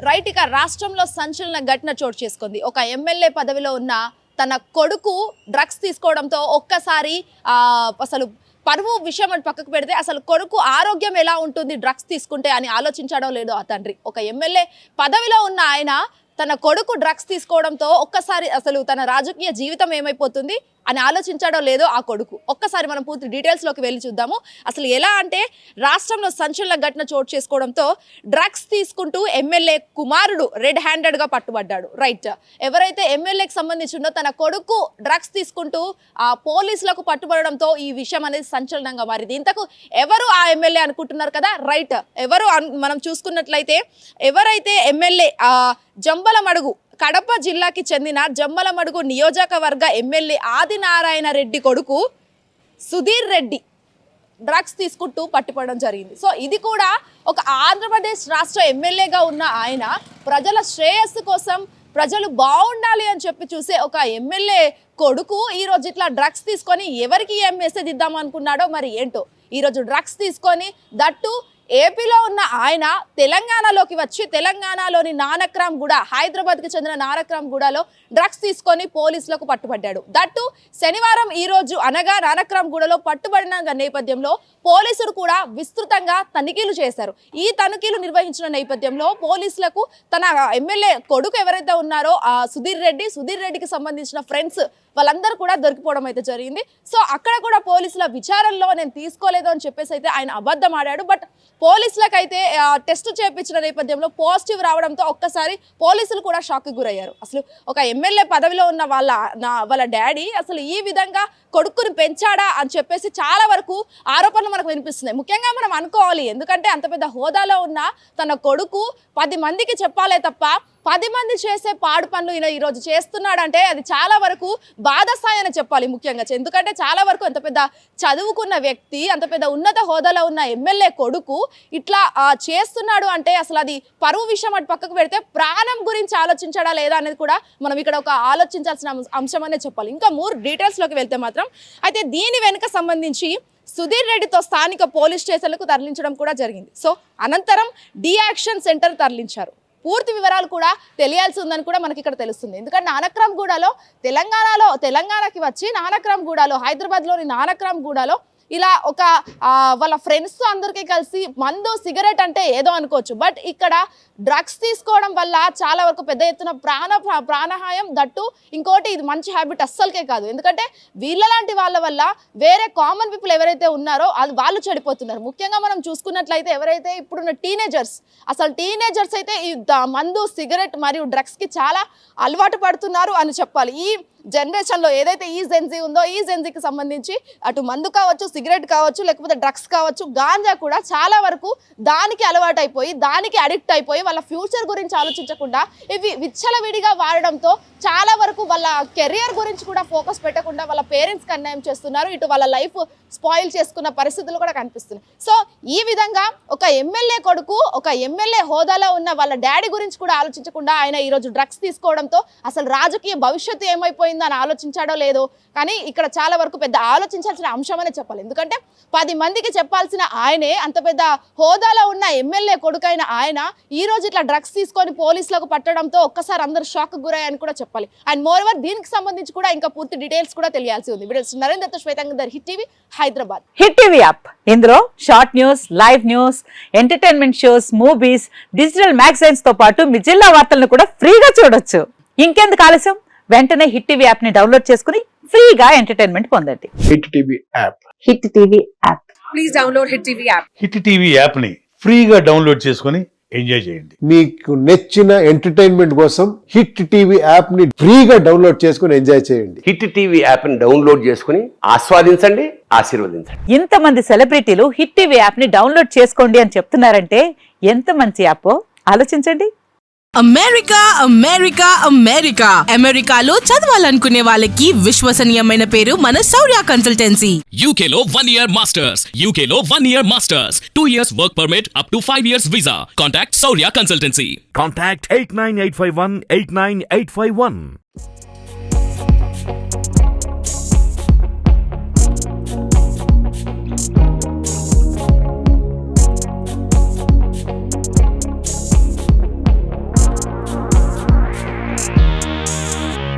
Right ఇక రాష్ట్రంలో సంచలన ఘటన చోటు చేసుకుంది. ఒక ఎమ్మెల్యే పదవిలో ఉన్న తన కొడుకు డ్రగ్స్ తీసుకోవడంతో ఒక్కసారి అసలు పరువు విషయం అని పక్కకు పెడితే అసలు కొడుకు ఆరోగ్యం ఎలా ఉంటుంది డ్రగ్స్ తీసుకుంటే అని ఆలోచించడం లేదో ఆ తండ్రి. ఒక ఎమ్మెల్యే పదవిలో ఉన్న ఆయన తన కొడుకు డ్రగ్స్ తీసుకోవడంతో ఒక్కసారి అసలు తన రాజకీయ జీవితం ఏమైపోతుంది అని ఆలోచించడం లేదో ఆ కొడుకు. ఒక్కసారి మనం పూర్తి డీటెయిల్స్లోకి వెళ్ళి చూద్దాము. అసలు ఎలా అంటే రాష్ట్రంలో సంచలన ఘటన చోటు చేసుకోవడంతో డ్రగ్స్ తీసుకుంటూ ఎమ్మెల్యే కుమారుడు రెడ్ హ్యాండెడ్గా పట్టుబడ్డాడు. రైట్, ఎవరైతే ఎమ్మెల్యేకి సంబంధించిందో తన కొడుకు డ్రగ్స్ తీసుకుంటూ ఆ పోలీసులకు పట్టుబడడంతో ఈ విషయం అనేది సంచలనంగా మారింది. ఇంతకు ఎవరు ఆ ఎమ్మెల్యే అనుకుంటున్నారు కదా, రైట్, ఎవరు మనం చూసుకున్నట్లయితే ఎవరైతే ఎమ్మెల్యే జంబలమడుగు కడప జిల్లాకి చెందిన జమ్మలమడుగు నియోజకవర్గ ఎమ్మెల్యే ఆదినారాయణ రెడ్డి కొడుకు సుధీర్ రెడ్డి డ్రగ్స్ తీసుకుంటూ పట్టుపడడం జరిగింది. సో ఇది కూడా ఒక ఆంధ్రప్రదేశ్ రాష్ట్ర ఎమ్మెల్యేగా ఉన్న ఆయన ప్రజల శ్రేయస్సు కోసం ప్రజలు బాగుండాలి అని చెప్పి చూసే ఒక ఎమ్మెల్యే కొడుకు ఈరోజు ఇట్లా డ్రగ్స్ తీసుకొని ఎవరికి ఏం మెసేజ్ ఇద్దాం అనుకున్నాడో మరి ఏంటో. ఈరోజు డ్రగ్స్ తీసుకొని దట్టు ఏపీలో ఉన్న ఆయన తెలంగాణలోకి వచ్చి తెలంగాణలోని నానక్రామ్గూడ, హైదరాబాద్కి చెందిన నానక్రామ్గూడలో డ్రగ్స్ తీసుకొని పోలీసులకు పట్టుబడ్డాడు. దట్టు శనివారం ఈరోజు అనగా నానక్రామ్గూడలో పట్టుబడిన నేపథ్యంలో పోలీసులు కూడా విస్తృతంగా తనిఖీలు చేశారు. ఈ తనిఖీలు నిర్వహించిన నేపథ్యంలో పోలీసులకు తన ఎమ్మెల్యే కొడుకు ఎవరైతే ఉన్నారో సుధీర్ రెడ్డికి సంబంధించిన ఫ్రెండ్స్ వాళ్ళందరూ కూడా దొరికిపోవడం అయితే జరిగింది. సో అక్కడ కూడా పోలీసుల విచారణలో నేను తీసుకోలేదు అని చెప్పేసి అయితే ఆయన అబద్ధం ఆడాడు. బట్ పోలీసులకైతే టెస్ట్ చేయించిన నేపథ్యంలో పాజిటివ్ రావడంతో ఒక్కసారి పోలీసులు కూడా షాక్కి గురయ్యారు. అసలు ఒక ఎమ్మెల్యే పదవిలో ఉన్న వాళ్ళ డాడీ అసలు ఈ విధంగా కొడుకుని పెంచాడా అని చెప్పేసి చాలా వరకు ఆరోపణలు మనకు వినిపిస్తున్నాయి. ముఖ్యంగా మనం అనుకోవాలి, ఎందుకంటే అంత పెద్ద హోదాలో ఉన్న తన కొడుకు 10 మందికి చెప్పాలే తప్ప 10 మంది చేసే పాడు పనులు ఈయన ఈరోజు చేస్తున్నాడంటే అది చాలా వరకు బాధస్థాయి అని చెప్పాలి. ముఖ్యంగా ఎందుకంటే చాలా వరకు అంత పెద్ద చదువుకున్న వ్యక్తి, అంత పెద్ద ఉన్నత హోదాలో ఉన్న ఎమ్మెల్యే కొడుకు ఇట్లా చేస్తున్నాడు అంటే అసలు అది పరువు విషయం అటు పక్కకు పెడితే ప్రాణం గురించి ఆలోచించడా లేదా అనేది కూడా మనం ఇక్కడ ఒక ఆలోచించాల్సిన అంశం అనే చెప్పాలి. ఇంకా మూడు డీటెయిల్స్లోకి వెళ్తే మాత్రం అయితే దీని వెనుక సంబంధించి సుధీర్ రెడ్డితో స్థానిక పోలీస్ స్టేషన్లకు తరలించడం కూడా జరిగింది. సో అనంతరం డియాక్షన్ సెంటర్ తరలించారు. పూర్తి వివరాలు కూడా తెలియాల్సి ఉందని కూడా మనకి ఇక్కడ తెలుస్తుంది. ఎందుకంటే నానక్రామ్గూడలో తెలంగాణకి వచ్చి నానక్రామ్గూడలో హైదరాబాద్లోని నానక్రామ్గూడలో ఇలా ఒక వాళ్ళ ఫ్రెండ్స్ అందరికీ కలిసి మందు సిగరెట్ అంటే ఏదో అనుకోవచ్చు, బట్ ఇక్కడ డ్రగ్స్ తీసుకోవడం వల్ల చాలా వరకు పెద్ద ఎత్తున ప్రాణహాయం. దట్టు ఇంకోటి ఇది మంచి హ్యాబిట్ అస్సలకే కాదు. ఎందుకంటే వీళ్ళలాంటి వాళ్ళ వల్ల వేరే కామన్ పీపుల్ ఎవరైతే ఉన్నారో అది వాళ్ళు చెడిపోతున్నారు. ముఖ్యంగా మనం చూసుకున్నట్లయితే ఎవరైతే ఇప్పుడున్న టీనేజర్స్ అయితే ఈ మందు సిగరెట్ మరియు డ్రగ్స్కి చాలా అలవాటు పడుతున్నారు అని చెప్పాలి. ఈ జనరేషన్లో ఏదైతే ఈ జెన్జీ ఉందో ఈ జెన్జీకి సంబంధించి అటు మందు కావచ్చు, సిగరెట్ కావచ్చు, లేకపోతే డ్రగ్స్ కావచ్చు, గాంజా కూడా చాలా వరకు దానికి అలవాటు అయిపోయి దానికి అడిక్ట్ అయిపోయి వాళ్ళ ఫ్యూచర్ గురించి ఆలోచించకుండా ఇవి విచ్చలవిడిగా వాడడంతో చాలా వరకు వాళ్ళ కెరియర్ గురించి కూడా ఫోకస్ పెట్టకుండా వాళ్ళ పేరెంట్స్కి అన్యాయం చేస్తున్నారు. ఇటు వాళ్ళ లైఫ్ స్పాయిల్ చేసుకున్న పరిస్థితులు కూడా కనిపిస్తున్నాయి. సో ఈ విధంగా ఒక ఎమ్మెల్యే కొడుకు ఒక ఎమ్మెల్యే హోదాలో ఉన్న వాళ్ళ డాడీ గురించి కూడా ఆలోచించకుండా ఆయన ఈరోజు డ్రగ్స్ తీసుకోవడంతో అసలు రాజకీయ భవిష్యత్తు ఏమైపోయిందో అని ఆలోచించాడో లేదో, కానీ ఇక్కడ చాలా వరకు పెద్ద ఆలోచించాల్సిన అంశం అనే చెప్పాలి. ఎందుకంటే 10 మందికి చెప్పాల్సిన ఆయనే, అంత పెద్ద హోదాలో ఉన్న ఎమ్మెల్యే కొడుకైన ఆయన ఈరోజు ఇట్లా డ్రగ్స్ తీసుకొని పోలీసులకు పట్టడంతో ఒక్కసారి అందరూ షాక్ గురయ్యాయని కూడా చెప్పాలి. అండ్ మోర్ ఓవర్ దీనికి సంబంధించి కూడా ఇంకా పూర్తి డీటెయిల్స్ కూడా తెలియాల్సి ఉంది. వీడియోస్ నరేంద్రతో శ్వేతాంగర్, hit TV Hyderabad. Hit TV app, ఇందులో short news, live news, entertainment shows, movies, digital magazines తో పాటు మీ జిల్లా వార్తలను కూడా ఫ్రీగా చూడొచ్చు. ఇంకెందుకు ఆలస్యం, వెంటనే హిట్ టీవీ యాప్ ని డౌన్లోడ్ చేసుకుని ఫ్రీగా ఎంటర్టైన్మెంట్ పొందండి. Hit TV app, hit TV app, please download hit TV app. Hit TV app ని ఫ్రీగా డౌన్లోడ్ చేసుకుని ఎంజాయ్ చేయండి. మీకు నచ్చిన ఎంటర్టైన్మెంట్ కోసం హిట్ టీవీ యాప్ ని ఫ్రీగా డౌన్లోడ్ చేసుకుని ఎంజాయ్ చేయండి. హిట్ టీవీ యాప్ ని డౌన్లోడ్ చేసుకుని ఆస్వాదించండి, ఆశీర్వదించండి. ఇంతమంది సెలబ్రిటీలు హిట్ టీవీ యాప్ ని డౌన్లోడ్ చేసుకోండి అని చెప్తున్నారంటే ఎంత మంచి యాప్ ఆలోచించండి. అమెరికాలో చదవాలనుకునే వాళ్ళకి విశ్వసనీయమైన పేరు మన శౌర్య కన్సల్టెన్సీ. UK లో 1 year masters, UK లో 1 year masters, 2 years work permit up to 5 years visa. Contact Saurya Consultancy. Contact 89851 89851.